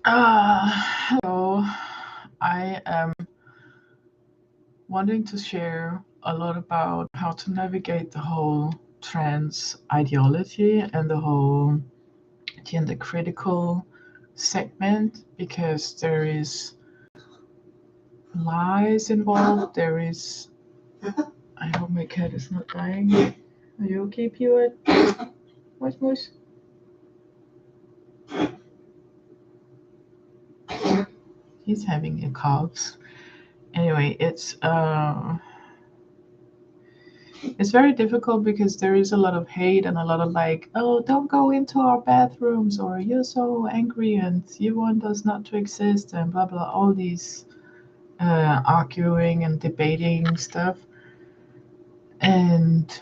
Hello. I am wanting to share a lot about how to navigate the whole trans ideology and the whole gender critical segment because there is lies involved. There is. I hope my cat is not dying. Are you okay, Pewit? Mush mush. He's having a cough. Anyway, it's very difficult because there is a lot of hate and a lot of like, oh, don't go into our bathrooms, or you're so angry and you want us not to exist, and blah blah, all these arguing and debating stuff. And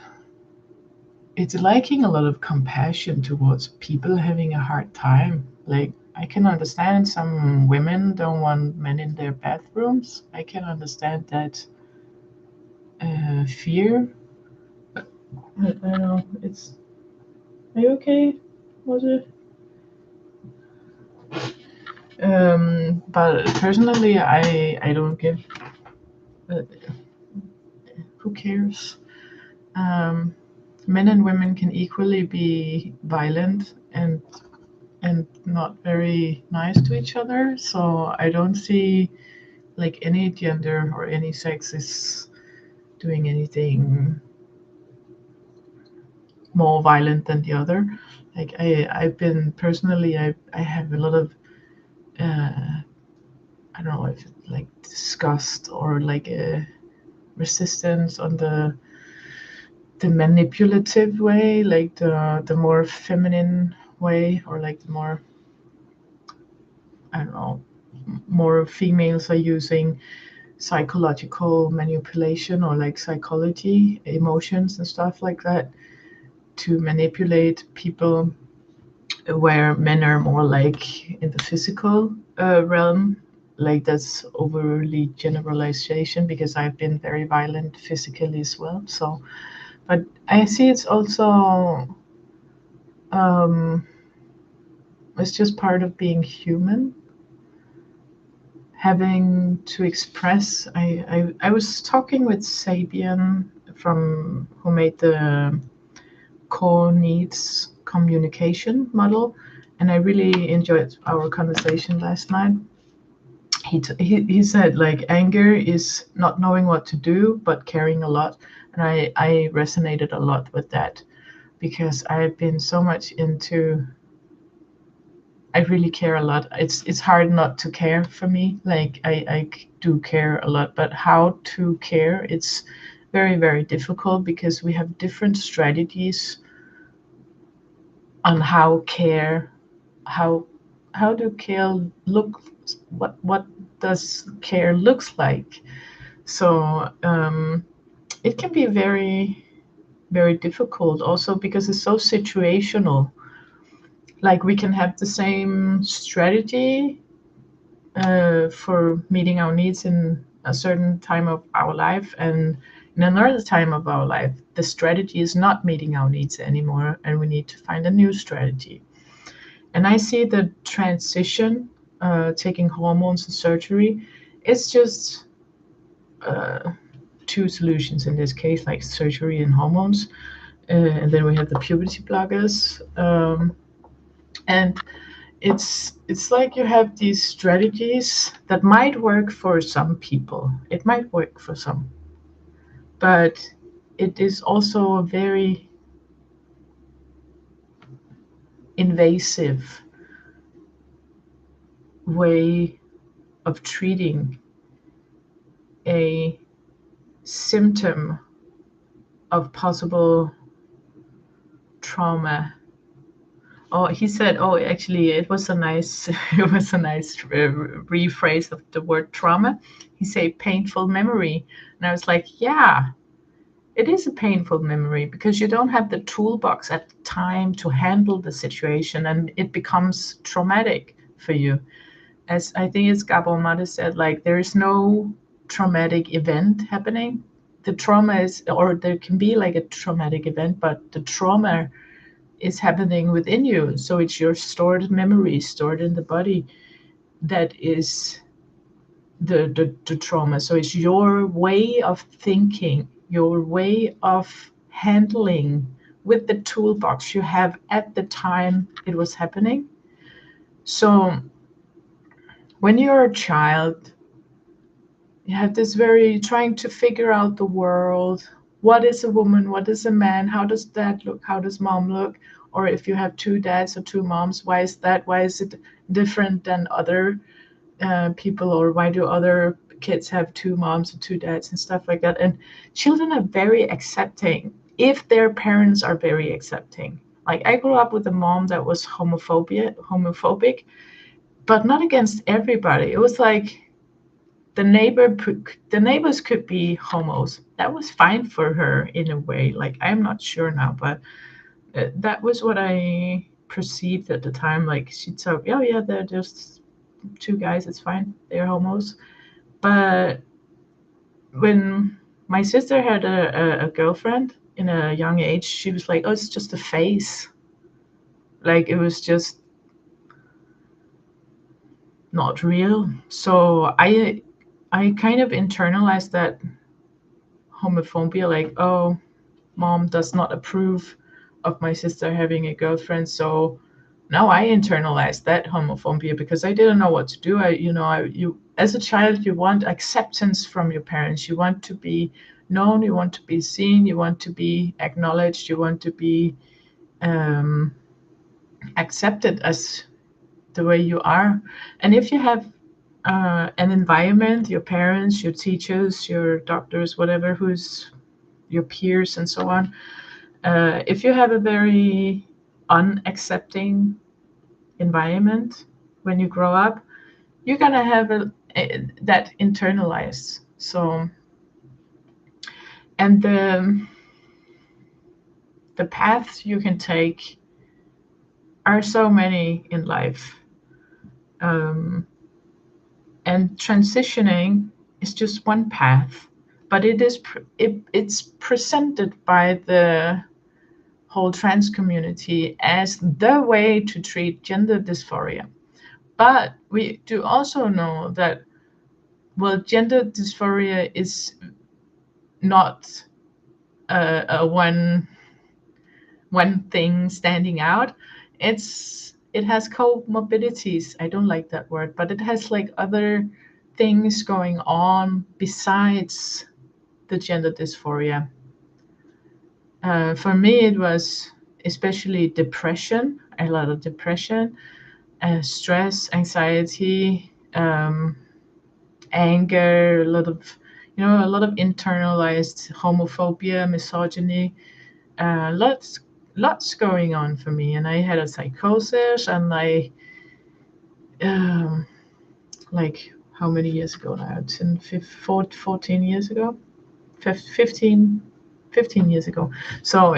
it's lacking a lot of compassion towards people having a hard time. Like, I can understand some women don't want men in their bathrooms. I can understand that fear. I don't know. It's. Are you okay? Was it? But personally, I don't give. Uh, who cares? Um, Men and women can equally be violent and not very nice to each other. So I don't see like any gender or any sex is doing anything more violent than the other. Like I've been personally, I have a lot of I don't know if it's like disgust or like a resistance on the manipulative way, like the more feminine way, or like the more, I don't know, more females are using psychological manipulation or like psychology, emotions and stuff like that to manipulate people, where men are more like in the physical realm. Like, that's overly generalization because I've been very violent physically as well. So, but I see it's also um, it's just part of being human, having to express. I was talking with Sabian from who made the core needs communication model, and I really enjoyed our conversation last night. He said like anger is not knowing what to do but caring a lot, and I resonated a lot with that because I've been so much into. I really care a lot. It's hard not to care for me. Like I do care a lot, but how to care, it's very very difficult because we have different strategies on how how do care look, what does care looks like. So it can be very very difficult also because it's so situational. Like, we can have the same strategy for meeting our needs in a certain time of our life, and in another time of our life the strategy is not meeting our needs anymore and we need to find a new strategy. And I see the transition, taking hormones and surgery, it's just two solutions in this case, like surgery and hormones. And then we have the puberty blockers. And it's like you have these strategies that might work for some people. It might work for some, but it is also a very invasive way of treating a symptom of possible trauma. Oh, he said, oh, actually, it was a nice, it was a nice rephrase of the word trauma. He said painful memory, and I was like, yeah, it is a painful memory because you don't have the toolbox at the time to handle the situation, and it becomes traumatic for you. As I think it's Gabor Maté said, like, there is no traumatic event happening. The trauma is, or there can be like a traumatic event, but the trauma is happening within you. So it's your stored memory stored in the body. that is the trauma. So it's your way of thinking, your way of handling with the toolbox you have at the time it was happening. So when you're a child, you have this very trying to figure out the world. What is a woman? What is a man? How does dad look? How does mom look? Or if you have two dads or two moms, why is that? Why is it different than other people? Or why do other kids have two moms or two dads and stuff like that? And children are very accepting if their parents are very accepting. Like I grew up with a mom that was homophobic, but not against everybody. It was like the neighbors could be homos. That was fine for her in a way. Like I'm not sure now, but that was what I perceived at the time. Like she'd say, oh yeah, they're just two guys. It's fine. They're homos. But when my sister had a girlfriend in a young age, she was like, oh, it's just a phase. Like it was just not real. So I kind of internalized that homophobia, like, oh, mom does not approve of my sister having a girlfriend. So now I internalized that homophobia because I didn't know what to do. You as a child, you want acceptance from your parents. You want to be known. You want to be seen. You want to be acknowledged. You want to be um, accepted as the way you are. And if you have an environment, your parents, your teachers, your doctors, whatever, who's your peers and so on, if you have a very unaccepting environment when you grow up, you're gonna have that internalized. So, and the paths you can take are so many in life, and transitioning is just one path, but it's presented by the whole trans community as the way to treat gender dysphoria. But we do also know that, well, gender dysphoria is not a one thing standing out. It has comorbidities. I don't like that word, but it has like other things going on besides the gender dysphoria. For me, it was especially depression, a lot of depression, stress, anxiety, anger, a lot of internalized homophobia, misogyny, lots going on for me. And I had a psychosis, and um, like how many years ago now? 14 years ago, 15, 15 years ago. So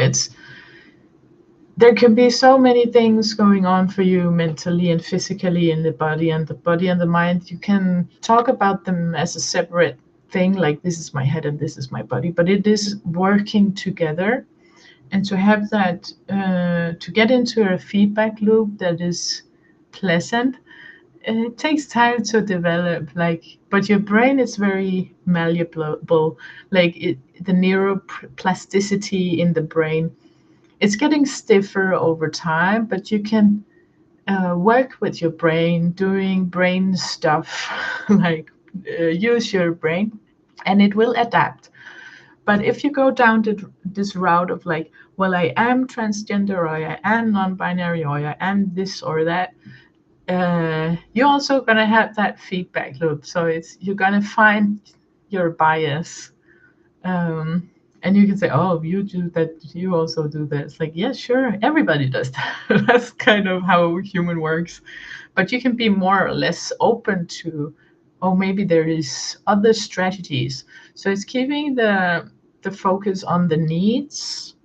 there can be so many things going on for you mentally and physically in the body and the mind. You can talk about them as a separate thing, like this is my head and this is my body, but it is working together. And to have that, to get into a feedback loop that is pleasant, it takes time to develop. But your brain is very malleable. The neuroplasticity in the brain, it's getting stiffer over time, but you can work with your brain, doing brain stuff, like use your brain, and it will adapt. But if you go down this route of like, well, I am transgender, or I am non-binary, or I am this or that, you're also gonna have that feedback loop. So you're gonna find your bias. Um, and you can say, oh, you do that, you also do that. It's like, yeah, sure, everybody does that. That's kind of how human works. But you can be more or less open to, oh, maybe there is other strategies. So it's keeping the focus on the needs.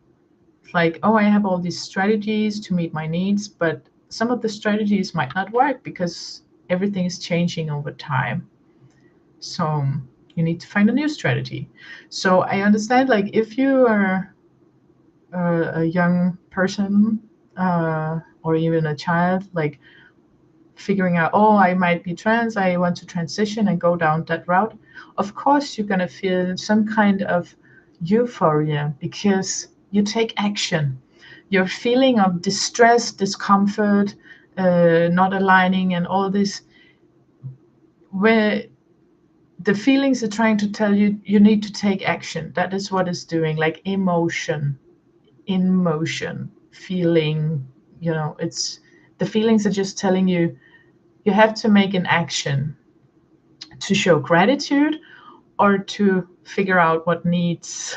It's like, oh, I have all these strategies to meet my needs, but some of the strategies might not work because everything is changing over time. So you need to find a new strategy. So I understand, like, if you are a young person, or even a child, like, figuring out, oh, I might be trans, I want to transition and go down that route, of course you're going to feel some kind of euphoria because you take action. Your feeling of distress, discomfort, not aligning, and all this, where the feelings are trying to tell you you need to take action. That is what it's doing, like emotion, in motion, feeling. It's the feelings are just telling you you have to make an action to show gratitude or to figure out what needs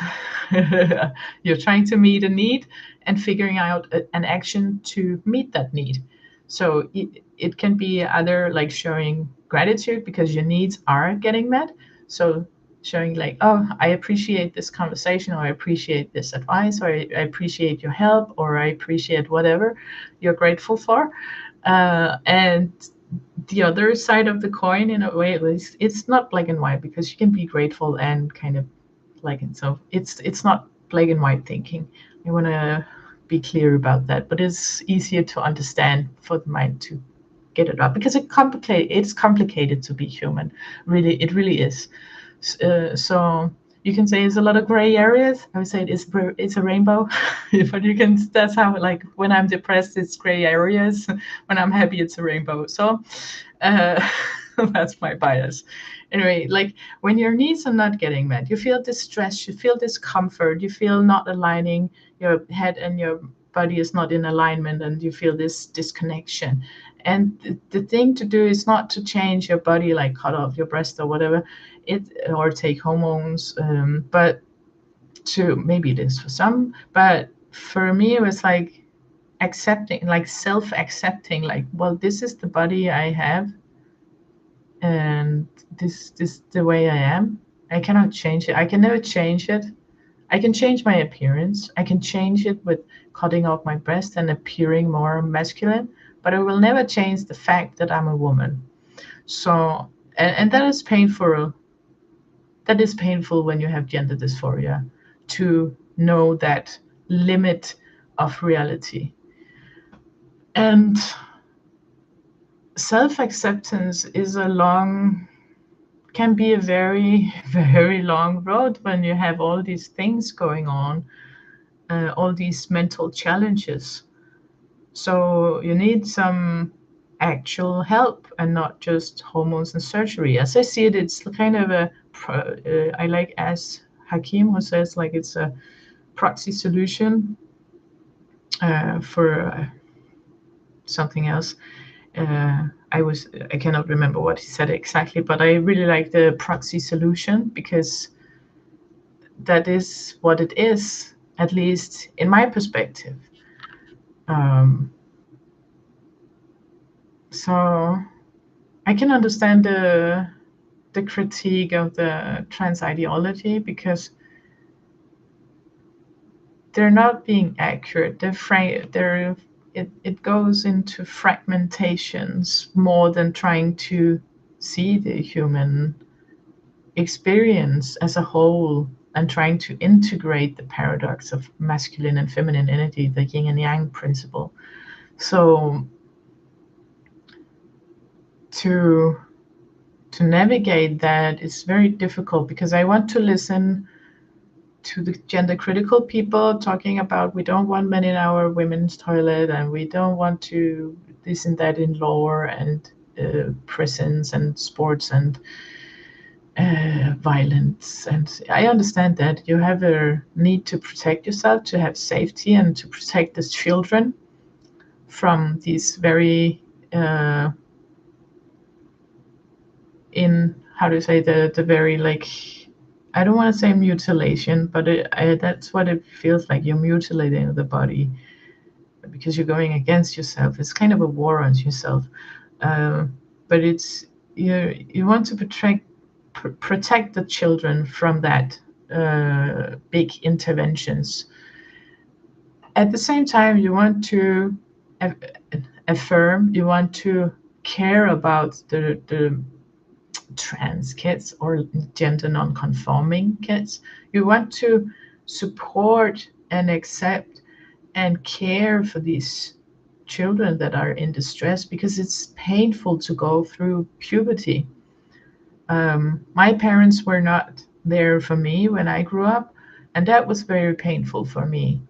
you're trying to meet a need and figuring out an action to meet that need. So it can be either like showing gratitude because your needs are getting met. So showing like, oh, I appreciate this conversation, or I appreciate this advice, or I appreciate your help, or I appreciate whatever you're grateful for. And the other side of the coin, in a way, at least, it's not black and white, because you can be grateful and kind of like it. So it's not black and white thinking. I want to be clear about that, but it's easier to understand for the mind to get it up, because it's complicated to be human. Really, it really is. So you can say it's a lot of gray areas. I would say it's a rainbow, but that's how, like, when I'm depressed, it's gray areas. When I'm happy, it's a rainbow. So that's my bias. Anyway, like when your needs are not getting met, you feel distress, you feel discomfort, you feel not aligning, your head and your body is not in alignment, and you feel this disconnection. And the thing to do is not to change your body, like cut off your breast or whatever, or take hormones, but to, maybe it is for some, but for me it was like accepting, like self-accepting, like, well, this is the body I have, and this is the way I am. I cannot change it. I can never change it. I can change my appearance. I can change it with cutting off my breast and appearing more masculine, but I will never change the fact that I'm a woman. So, and that is painful. That is painful when you have gender dysphoria, to know that limit of reality. And self-acceptance can be a very, very long road when you have all these things going on, all these mental challenges. So you need some actual help and not just hormones and surgery. As I see it, it's kind of I like, as Hakeem, who says, like, it's a proxy solution for something else. I cannot remember what he said exactly, but I really like the proxy solution, because that is what it is, at least in my perspective. So I can understand the critique of the trans ideology, because they're not being accurate. It goes into fragmentations more than trying to see the human experience as a whole, and trying to integrate the paradox of masculine and feminine energy, the yin and yang principle. So to navigate that is very difficult, because I want to listen to the gender critical people talking about, we don't want men in our women's toilet, and we don't want to this and that in law and prisons and sports and violence. And I understand that you have a need to protect yourself, to have safety, and to protect the children from these very how do you say, the very, like, I don't want to say mutilation, but that's what it feels like. You're mutilating the body because you're going against yourself. It's kind of a war on yourself. But it's you want to protect the children from that big interventions. At the same time, you want to affirm, you want to care about the trans kids or gender non-conforming kids. You want to support and accept and care for these children that are in distress, because it's painful to go through puberty. My parents were not there for me when I grew up, and that was very painful for me.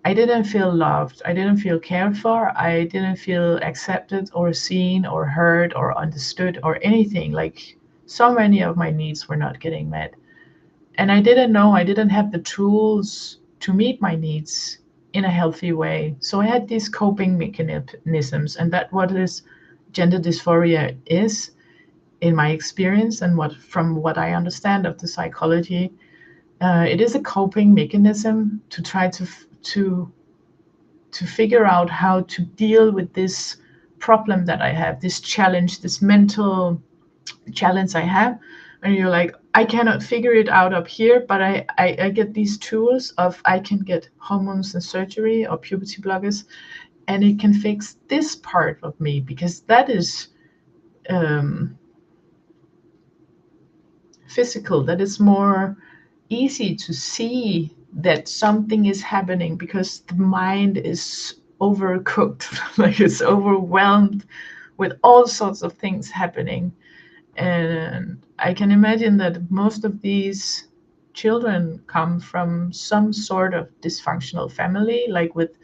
I didn't feel loved. I didn't feel cared for. I didn't feel accepted or seen or heard or understood or anything. Like, so many of my needs were not getting met. And I didn't know, I didn't have the tools to meet my needs in a healthy way. So I had these coping mechanisms, and that what is gender dysphoria is, in my experience and from what I understand of the psychology. It is a coping mechanism to try to figure out how to deal with this problem that I have, this challenge, this mental challenge I have. And you're like, I cannot figure it out up here, but I get these tools of, I can get hormones and surgery or puberty blockers, and it can fix this part of me, because that is physical, that is more easy to see that something is happening, because the mind is overcooked, like it's overwhelmed with all sorts of things happening. And I can imagine that most of these children come from some sort of dysfunctional family, like with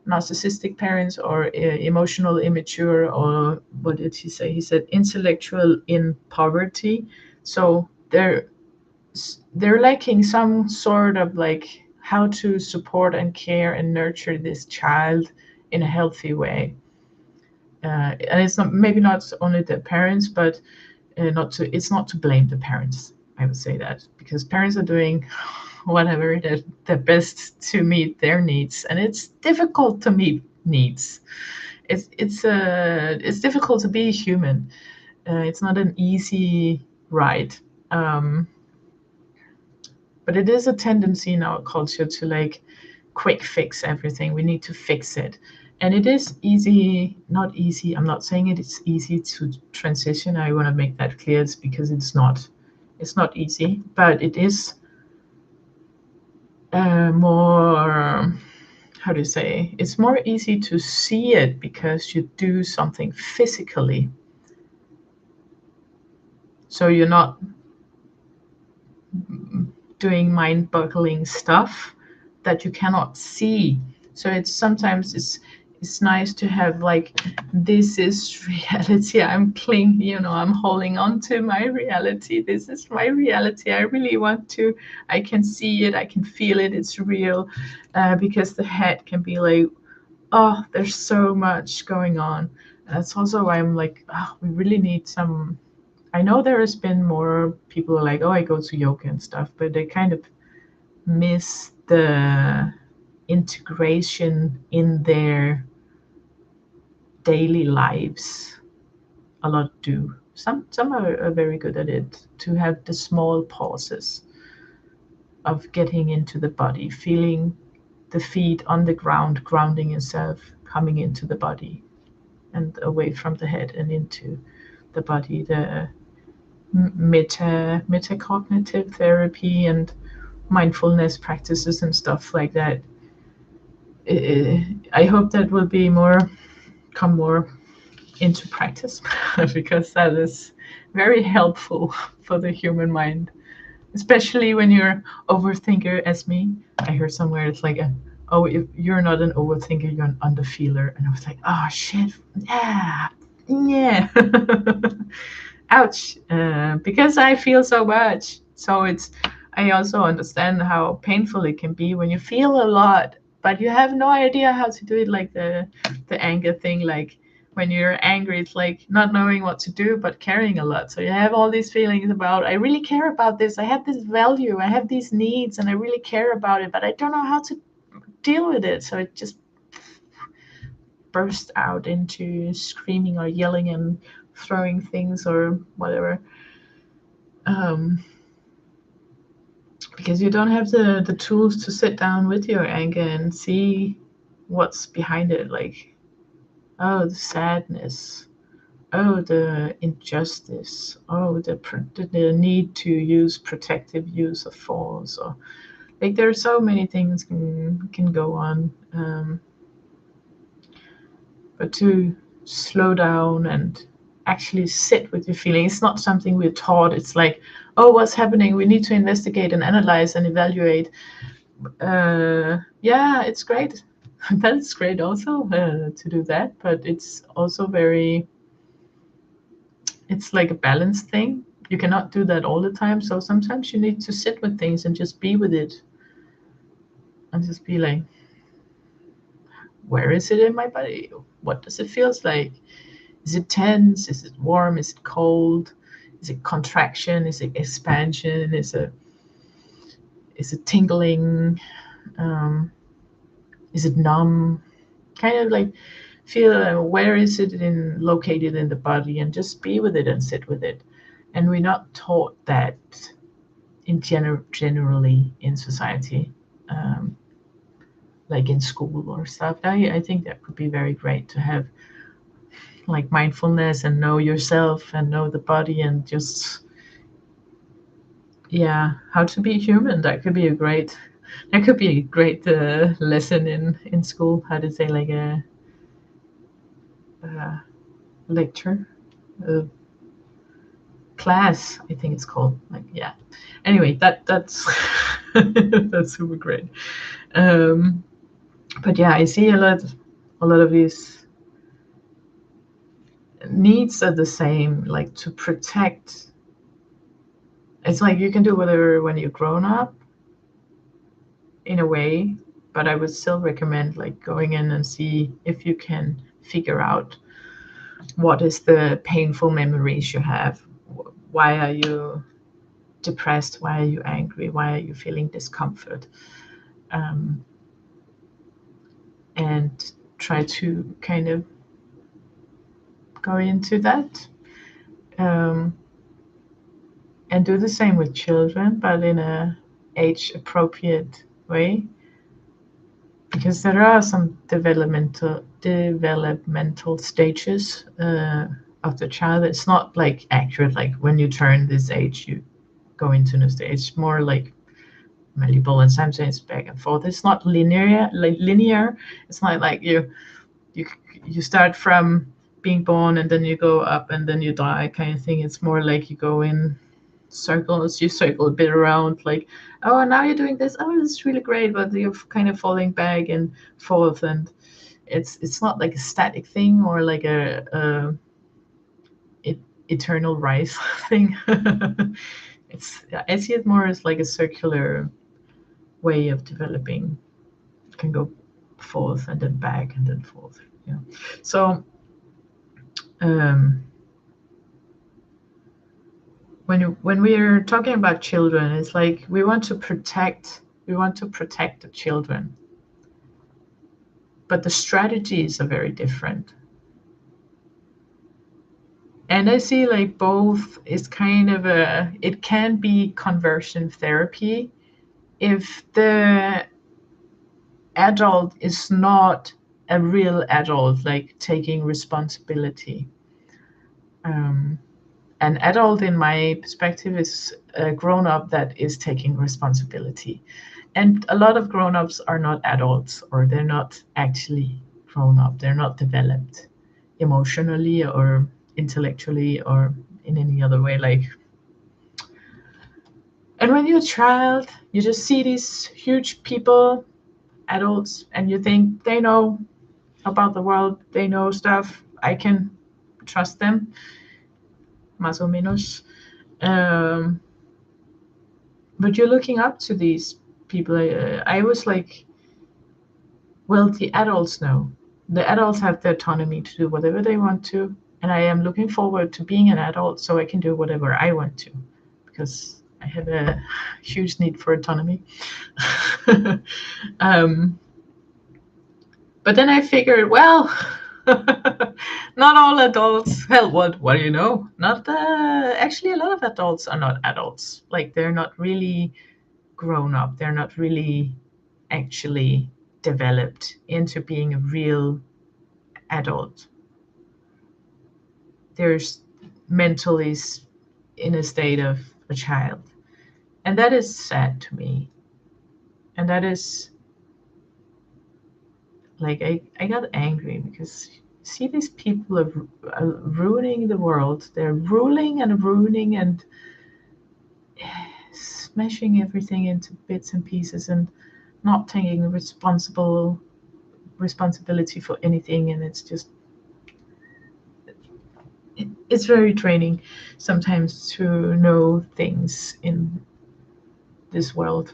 narcissistic parents, or emotional immature, or what did he say? He said intellectual in poverty. So they're lacking some sort of like how to support and care and nurture this child in a healthy way. And it's not, maybe not only the parents, but it's not to blame the parents. I would say that, because parents are doing whatever their best to meet their needs, and it's difficult to meet needs. It's difficult to be human. It's not an easy ride. But it is a tendency in our culture to like quick fix everything. We need to fix it. And it is easy, not easy. I'm not saying it's easy to transition. I want to make that clear. It's because it's not easy, but it is more, how do you say? It's more easy to see it because you do something physically. So you're not doing mind-boggling stuff that you cannot see. So it's sometimes it's nice to have like, this is reality. I'm clinging, I'm holding on to my reality. This is my reality. I really want to. I can see it. I can feel it. It's real, because the head can be like, oh, there's so much going on. And that's also why I'm like, oh, we really need some. I know there has been more people like, oh, I go to yoga and stuff, but they kind of miss the integration in their daily lives. A lot do. Some are very good at it, to have the small pauses of getting into the body, feeling the feet on the ground, grounding yourself, coming into the body and away from the head and into the body. The metacognitive therapy and mindfulness practices and stuff like that. I hope that will be come more into practice, because that is very helpful for the human mind, especially when you're overthinker as me. I heard somewhere it's like, oh, if you're not an overthinker, you're an underfeeler. And I was like, oh shit, yeah. Ouch, because I feel so much. So I also understand how painful it can be when you feel a lot, but you have no idea how to do it, like the anger thing. Like when you're angry, it's like not knowing what to do, but caring a lot. So you have all these feelings about, I really care about this. I have this value. I have these needs, and I really care about it, but I don't know how to deal with it. So it just bursts out into screaming or yelling and throwing things or whatever, because you don't have the tools to sit down with your anger and see what's behind it. Like, oh, the sadness, oh, the injustice, oh, the need to use protective use of force, or like there are so many things can go on. but to slow down and actually sit with your feelings. It's not something we're taught. It's like, oh, what's happening? We need to investigate and analyze and evaluate. Yeah, it's great. That's great also to do that, but it's also it's like a balance thing. You cannot do that all the time. So sometimes you need to sit with things and just be with it and just be like, where is it in my body? What does it feels like? Is it tense? Is it warm? Is it cold? Is it contraction? Is it expansion? Is it tingling? Is it numb? Kind of like feel where is it located in the body, and just be with it and sit with it. And we're not taught that generally in society, like in school or stuff. I think that could be very great to have like mindfulness and know yourself and know the body and just how to be human. That could be a great lesson in school. How to say, like a lecture, a class, I think it's called. Like, yeah. Anyway, that's that's super great. But yeah, I see a lot of these needs are the same, like to protect. It's like you can do whatever when you're grown up, in a way, but I would still recommend like going in and see if you can figure out what is the painful memories you have. Why are you depressed? Why are you angry? Why are you feeling discomfort? And try to kind of go into that. And do the same with children, but in a age appropriate way, because there are some developmental stages of the child. It's not like accurate, like when you turn this age you go into new stage. It's more like malleable, and sometimes it's back and forth. It's not linear. It's not like you start from being born and then you go up and then you die kind of thing. It's more like you go in circles. You circle a bit around, like, oh, now you're doing this. Oh, this is really great, but you're kind of falling back and forth, and it's not like a static thing or like a eternal rise thing. I see it more as like a circular way of developing. It can go forth and then back and then forth. Yeah. So when we're talking about children, it's like we want to protect the children, but the strategies are very different. And I see like both is kind of it can be conversion therapy if the adult is not a real adult, like taking responsibility. An adult, in my perspective, is a grown-up that is taking responsibility. And a lot of grown-ups are not adults, or they're not actually grown up. They're not developed emotionally or intellectually or in any other way. Like, and when you're a child, you just see these huge people, adults, and you think they know about the world, they know stuff, I can trust them, más o menos. But you're looking up to these people. I was like, well, the adults know. The adults have the autonomy to do whatever they want to, and I am looking forward to being an adult so I can do whatever I want to, because I have a huge need for autonomy. But then I figured, well, not all adults. Hell, what do you know? Not actually, a lot of adults are not adults. Like, they're not really grown up. They're not really actually developed into being a real adult. There's mentally in a state of a child, and that is sad to me. And that is like I got angry because see these people are ruining the world. They're ruling and ruining and smashing everything into bits and pieces and not taking responsibility for anything. And it's just it's very draining sometimes to know things in this world,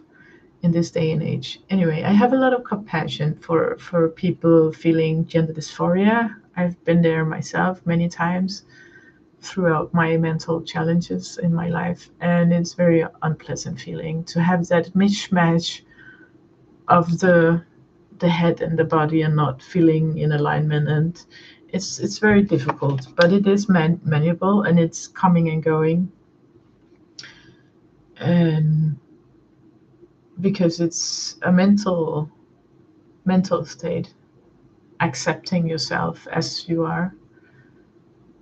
in this day and age. Anyway, I have a lot of compassion for people feeling gender dysphoria. I've been there myself many times throughout my mental challenges in my life, and it's very unpleasant feeling to have that mismatch of the head and the body and not feeling in alignment. And it's very difficult, but it is manageable, and it's coming and going. And because it's a mental state, accepting yourself as you are.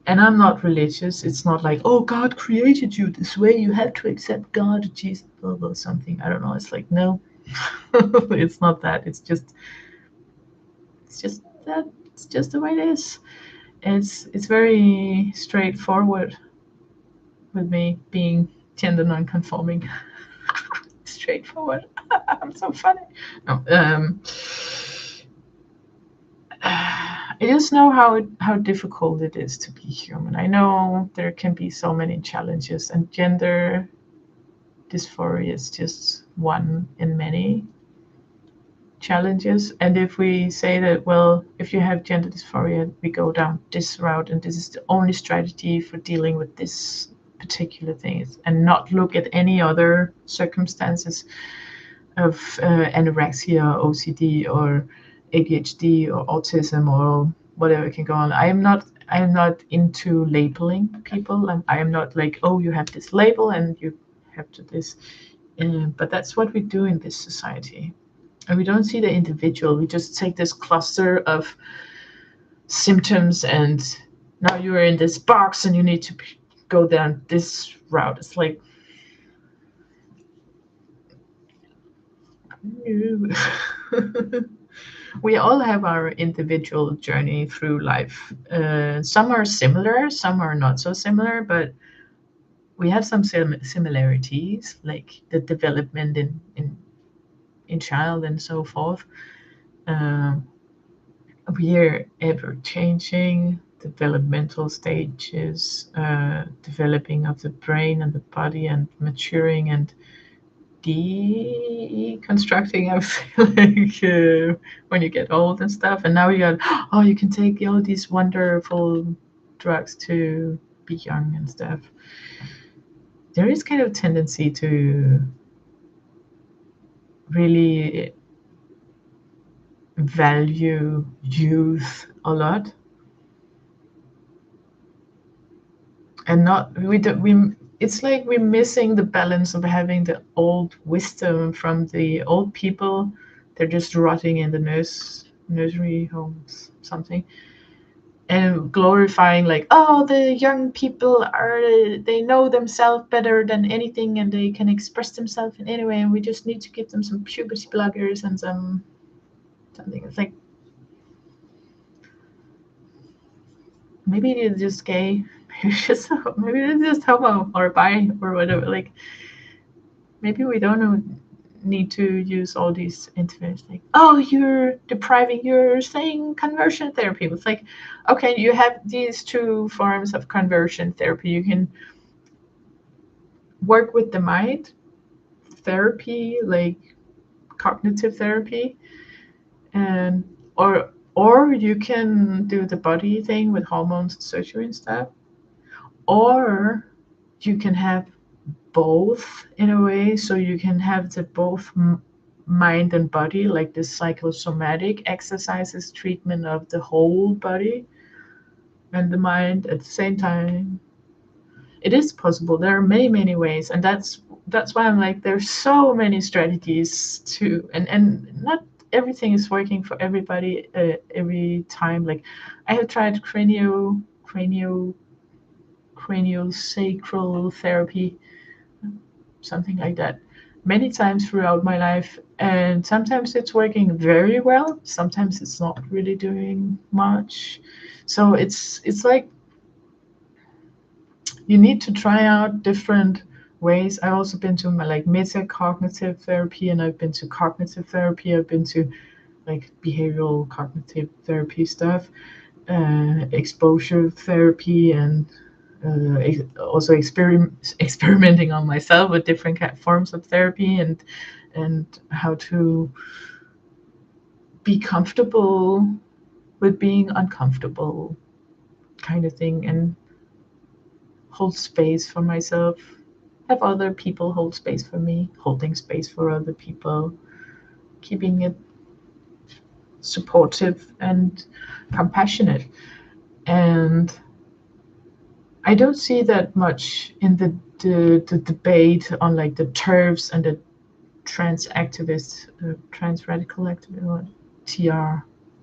And I'm not religious. It's not like, oh, God created you this way, you have to accept God, Jesus, blah blah something. I don't know. It's like, no. It's not that. It's just that. It's just the way it is. It's very straightforward with me being gender non-conforming. Straightforward. I'm so funny. No, I just know how difficult it is to be human. I know there can be so many challenges, and gender dysphoria is just one in many challenges. And if we say that, well, if you have gender dysphoria, we go down this route, and this is the only strategy for dealing with this particular thing, and not look at any other circumstances of anorexia, OCD, or ADHD, or autism, or whatever can go on. I'm not into labeling people. I am not like, oh, you have this label and you have to this. But that's what we do in this society. And we don't see the individual. We just take this cluster of symptoms, and now you are in this box and you need to go down this route. It's like, we all have our individual journey through life. Some are similar, some are not so similar, but we have some similarities, like the development in child and so forth. We are ever changing, developmental stages, developing of the brain and the body, and maturing and deconstructing. I feel like when you get old and stuff, and now you got, oh, you can take all these wonderful drugs to be young and stuff. There is kind of tendency to really value youth a lot, and not we it's like we're missing the balance of having the old wisdom from the old people. They're just rotting in the nursery homes, something, and glorifying like, oh, the young people they know themselves better than anything, and they can express themselves in any way, and we just need to give them some puberty blockers and something. It's like, maybe they're just gay, maybe they're just homo or bi or whatever. Like, maybe we don't need to use all these interventions. Like, oh, you're saying conversion therapy. It's like, okay, you have these two forms of conversion therapy. You can work with the mind therapy, like cognitive therapy, and or you can do the body thing with hormones and surgery and stuff, or you can have both in a way. So you can have the both mind and body, like the psychosomatic exercises, treatment of the whole body and the mind at the same time. It is possible. There are many ways, and that's why I'm like, there's so many strategies to, and not everything is working for everybody every time. Like, I have tried craniosacral therapy, something like that, many times throughout my life, And sometimes it's working very well, sometimes it's not really doing much. So it's like you need to try out different ways. I've also been to like metacognitive therapy, and I've been to cognitive therapy. I've been to like behavioral cognitive therapy stuff, exposure therapy, and also experimenting on myself with different forms of therapy, and how to be comfortable with being uncomfortable, kind of thing, and hold space for myself, have other people hold space for me, holding space for other people, keeping it supportive and compassionate. And I don't see that much in the debate on like the TERFs and the trans activists, trans radical activists, or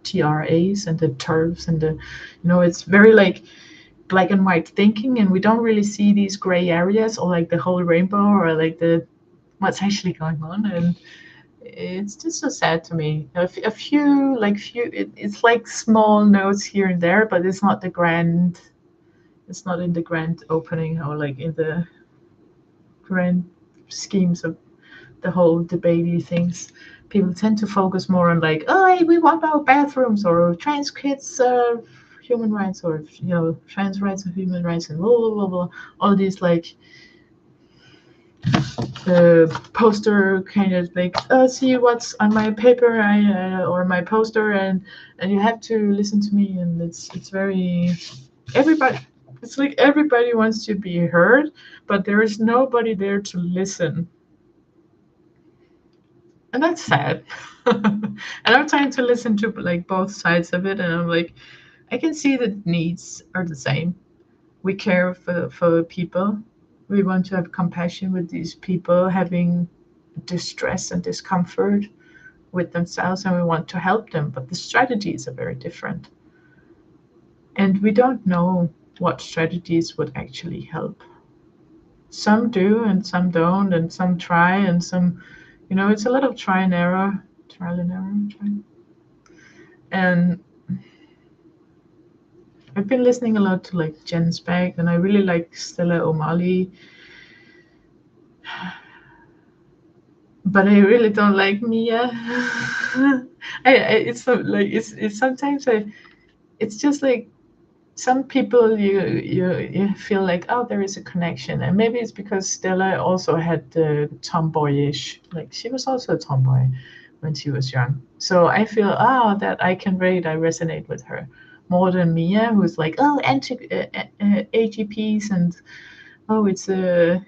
TRAs and the TERFs and the, it's very like black and white thinking, and we don't really see these gray areas or like the whole rainbow or like the what's actually going on. And it's just so sad to me. A few it's like small notes here and there, but it's not the grand, it's not in the grand opening or like in the grand schemes of the whole debatey things. People tend to focus more on like, oh, hey, we want our bathrooms, or trans kids human rights, or trans rights or human rights, and blah blah blah blah. All these like poster kind of like, see what's on my paper, or my poster, and you have to listen to me. And it's very everybody. It's like everybody wants to be heard, but there is nobody there to listen. And that's sad. And I'm trying to listen to like both sides of it, and I'm like, I can see that needs are the same. We care for people. We want to have compassion with these people having distress and discomfort with themselves, and we want to help them, but the strategies are very different. And we don't know what strategies would actually help. Some do, and some don't, and some try, and some, it's a lot of trial and error. And I've been listening a lot to like Jen Speck, and I really like Stella O'Malley, but I really don't like Mia. It's so, like it's sometimes it's just like some people you feel like, oh, there is a connection, and maybe it's because Stella also had the tomboyish, like she was also a tomboy when she was young. So I feel, that I resonate with her more than Mia, who's like, oh, anti AGPs, and oh, it's a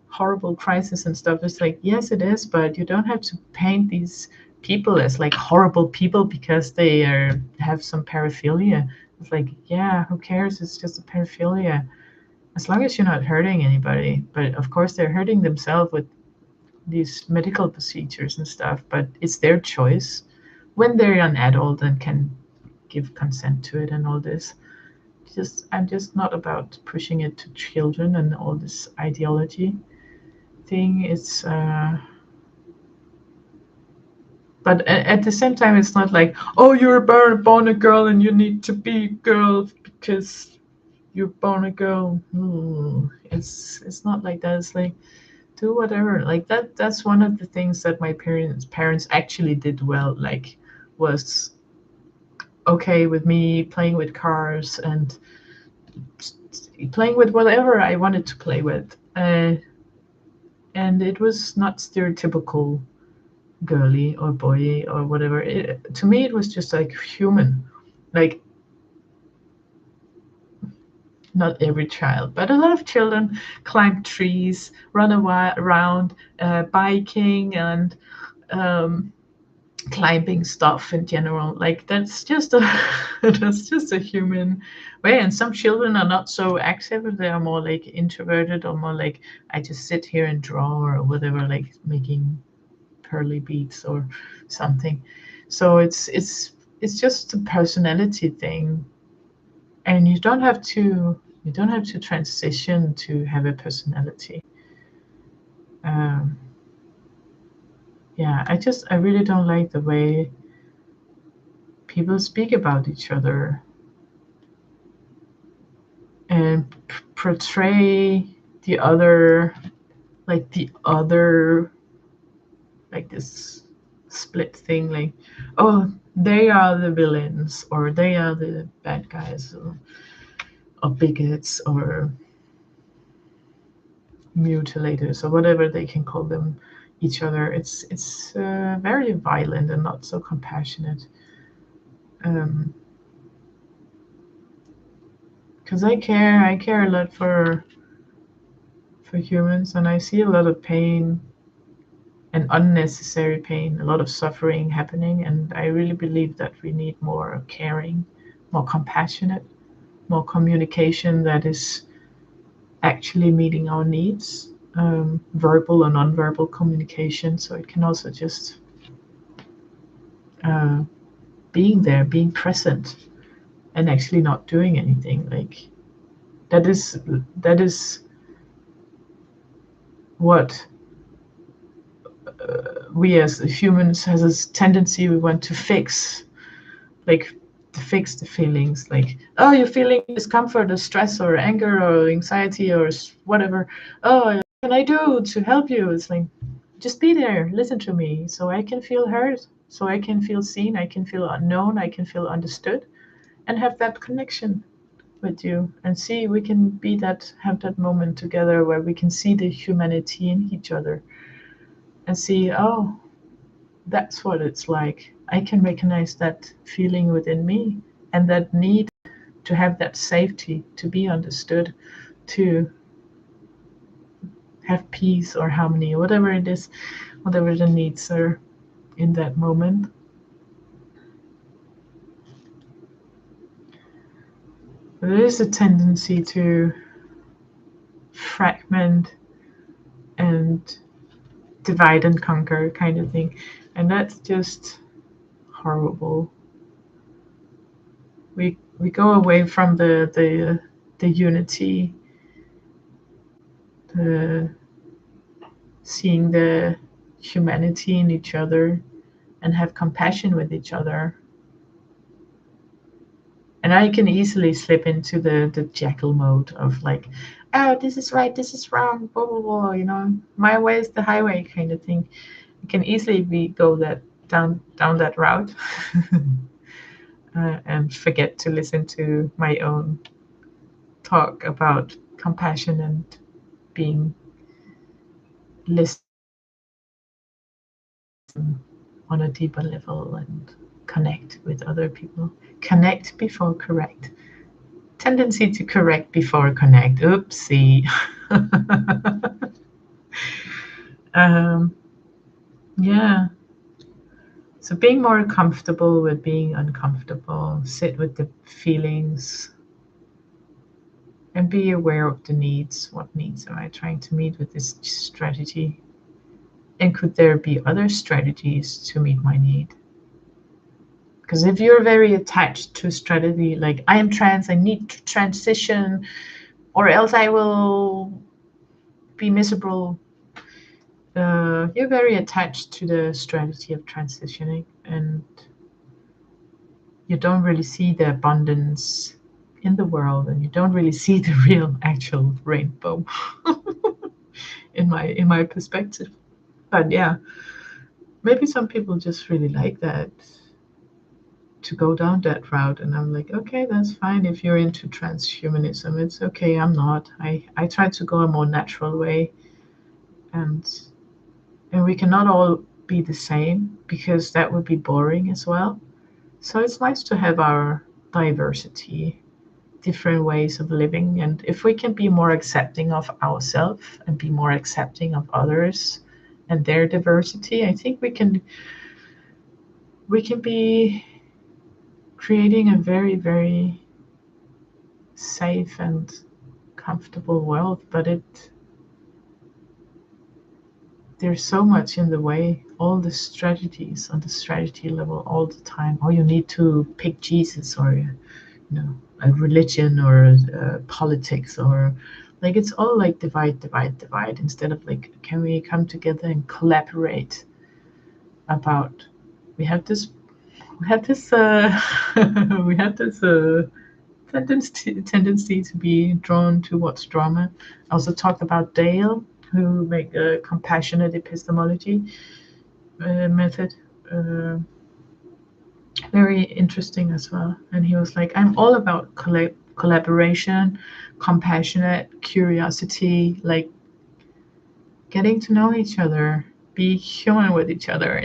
horrible crisis and stuff. It's like, yes, it is, but you don't have to paint these people as like horrible people because they have some paraphilia. It's like, yeah, who cares? It's just a paraphilia. As long as you're not hurting anybody. But of course, they're hurting themselves with these medical procedures and stuff, but it's their choice when they're an adult and can give consent to it and all this. I'm just not about pushing it to children and all this ideology thing. It's but at the same time, it's not like, oh, you're born a girl and you need to be a girl because you're born a girl. It's not like that. It's like, do whatever. Like that's one of the things that my parents actually did well. Like, was okay with me playing with cars and playing with whatever I wanted to play with. And it was not stereotypical girly or boy or whatever. To me, it was just like human. Like, not every child, but a lot of children climb trees, run around, biking, and climbing stuff in general. Like, that's just a that's just a human way. And some children are not so active. They are more like introverted, or more like, I just sit here and draw or whatever, like making pearly beads or something. So it's just a personality thing, and you don't have to transition to have a personality. Um, yeah, I really don't like the way people speak about each other and portray the other, like the other, like this split thing, like, oh, they are the villains, or they are the bad guys, or bigots, or mutilators, or whatever they can call them each other. It's very violent and not so compassionate. Um, because I care a lot for humans, and I see a lot of pain and unnecessary pain, a lot of suffering happening, and I really believe that we need more caring, more compassionate, more communication that is actually meeting our needs, verbal or nonverbal communication. So it can also just uh, being there, being present, and actually not doing anything. Like that is what we as humans has this tendency we want to fix, like to fix the feelings. Like, oh, you're feeling discomfort or stress or anger or anxiety or whatever. Oh, what can I do to help you? It's like, just be there, listen to me, so I can feel heard, so I can feel seen, I can feel unknown, I can feel understood, and have that connection with you, and see we can be that, have that moment together where we can see the humanity in each other, and see, oh, that's what it's like. I can recognize that feeling within me, and that need to have that safety, to be understood, to have peace or harmony, or whatever it is, whatever the needs are in that moment. There is a tendency to fragment and divide and conquer kind of thing, and that's just horrible. We go away from the unity, the seeing the humanity in each other, and have compassion with each other. And I can easily slip into the jackal mode of like, oh, this is right, this is wrong, blah blah blah. My way is the highway kind of thing. I can easily go that down that route, and forget to listen to my own talk about compassion and being listened on a deeper level and connect with other people. Connect before correct. Tendency to correct before connect. Oopsie. um, yeah. So being more comfortable with being uncomfortable, sit with the feelings, and be aware of the needs. What needs am I trying to meet with this strategy? And could there be other strategies to meet my need? Because if you're very attached to strategy, like I am trans, I need to transition, or else I will be miserable. You're very attached to the strategy of transitioning, and you don't really see the abundance in the world, and you don't really see the real, actual rainbow, in my perspective. But yeah, maybe some people just really like that, to go down that route, and I'm like, okay, that's fine. If you're into transhumanism, it's okay. I'm not. I try to go a more natural way, and we cannot all be the same, because that would be boring as well. So it's nice to have our diversity, different ways of living, and if we can be more accepting of ourselves and be more accepting of others and their diversity, I think we can be creating a very, very safe and comfortable world. But there's so much in the way, all the strategies on the strategy level all the time. Oh, you need to pick Jesus, or a religion, or politics, or like it's all like divide, divide, divide, instead of like, can we come together and collaborate about we have this we have this we have this tendency to be drawn towards drama. I also talked about Dale, who make a compassionate epistemology method. Very interesting as well. And he was like, I'm all about collaboration, compassionate curiosity, like getting to know each other, be human with each other,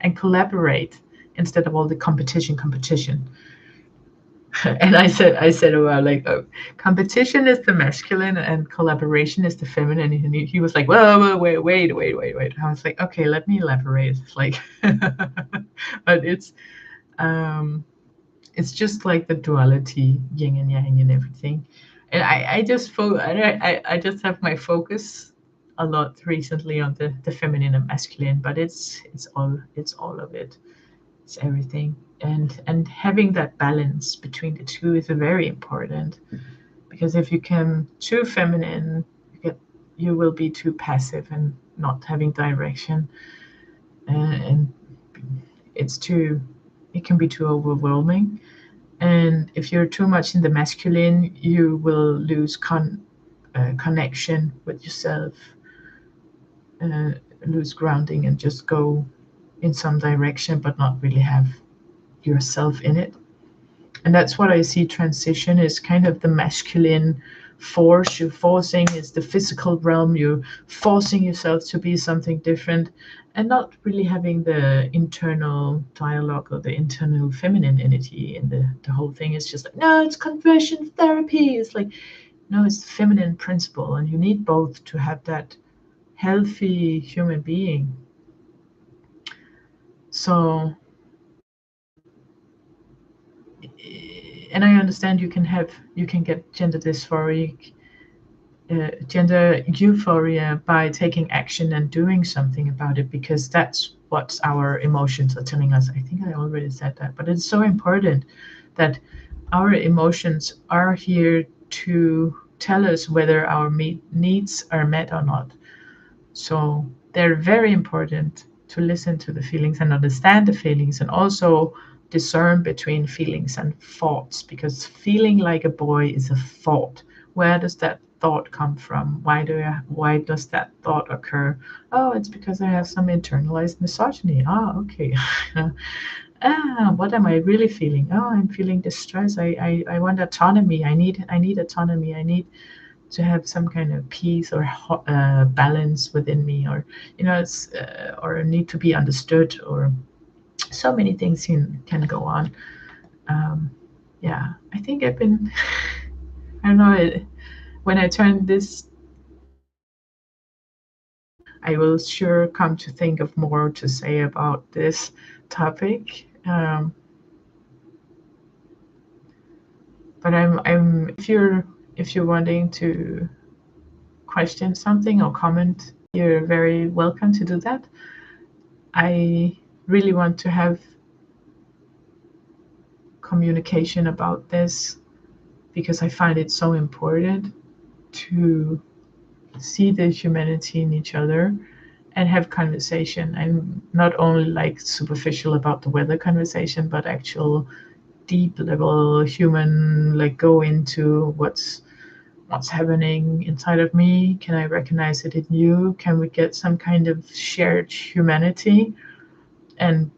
and collaborate instead of all the competition. And I said, well, like, oh, competition is the masculine and collaboration is the feminine. And he was like, well, wait. I was like, okay, let me elaborate. Like, but um, it's just like the duality, yin and yang, and everything. And I just have my focus a lot recently on the feminine and masculine, but it's all of it. It's everything. And having that balance between the two is very important, because if you can too feminine, you will be too passive and not having direction, and it can be too overwhelming. And if you're too much in the masculine, you will lose connection with yourself, uh, lose grounding, and just go in some direction, but not really have yourself in it. And that's what I see transition is kind of the masculine force. You're forcing is the physical realm. You're forcing yourself to be something different and not really having the internal dialogue or the internal feminine energy. And the whole thing is just like, no, it's conversion therapy. It's like, no, it's the feminine principle. And you need both to have that healthy human being. So, and I understand you can get gender dysphoric, gender euphoria by taking action and doing something about it, because that's what our emotions are telling us. I think I already said that, but it's so important that our emotions are here to tell us whether our needs are met or not. So they're very important to listen to the feelings and understand the feelings, and also discern between feelings and thoughts, because feeling like a boy is a thought. Where does that thought come from? Why does that thought occur? Oh, it's because I have some internalized misogyny. Ah, okay. What am I really feeling? Oh, I'm feeling distress. I want autonomy. I need autonomy. I need to have some kind of peace or balance within me, or it's or need to be understood, or so many things can go on. Yeah, I think I've been I don't know, when I turn this, I will sure come to think of more to say about this topic. But I'm if you're wanting to question something or comment, you're very welcome to do that. I really want to have communication about this, because I find it so important to see the humanity in each other and have conversation. I'm not only like superficial about the weather conversation, but actual deep level human, like go into what's happening inside of me. Can I recognize it in you? Can we get some kind of shared humanity and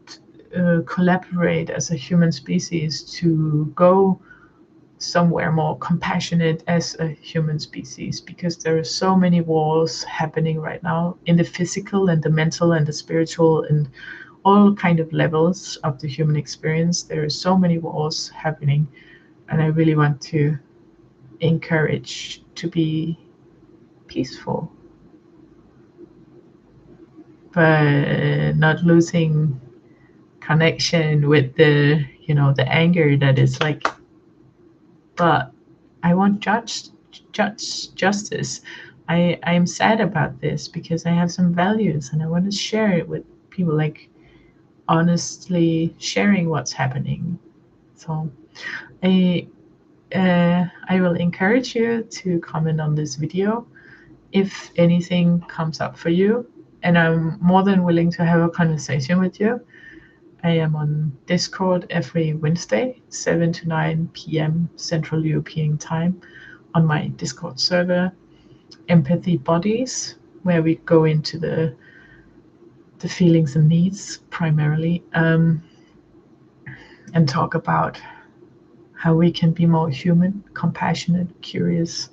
collaborate as a human species to go somewhere more compassionate as a human species? Because there are so many wars happening right now in the physical and the mental and the spiritual and all kind of levels of the human experience. There are so many wars happening, and I really want to encourage to be peaceful, but not losing connection with the anger that is like, but I want justice. I'm sad about this because I have some values and I want to share it with people, like honestly sharing what's happening. So I will encourage you to comment on this video if anything comes up for you. and I'm more than willing to have a conversation with you. I am on Discord every Wednesday, 7 to 9 p.m. Central European Time, on my Discord server, Empathy Bodies, where we go into the feelings and needs primarily, and talk about how we can be more human, compassionate, curious,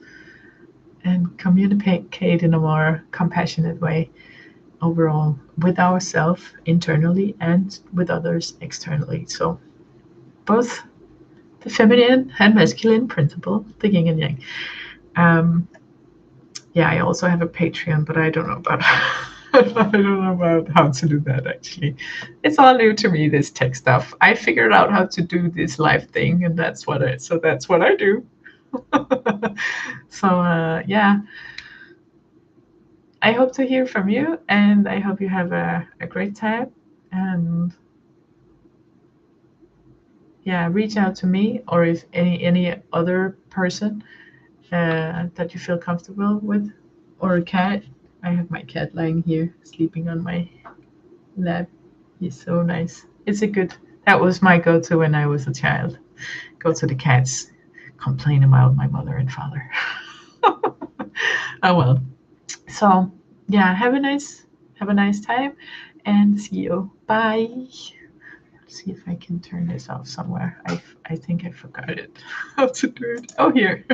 and communicate in a more compassionate way overall with ourselves internally and with others externally. So both the feminine and masculine principle, the yin and yang. Yeah, I also have a Patreon, but I don't know about I don't know about how to do that actually. It's all new to me, this tech stuff. I figured out how to do this live thing, and that's what I do. So yeah, I hope to hear from you, and I hope you have a great time. And yeah, reach out to me, or if any other person that you feel comfortable with, or a cat. I have my cat lying here, sleeping on my lap. He's so nice. It's a good. That was my go-to when I was a child. Go to the cats, complain about my mother and father. Oh well. So yeah, have a nice time, and see you. Bye. Let's see if I can turn this off somewhere. I think I forgot it. How to do it. Oh, here.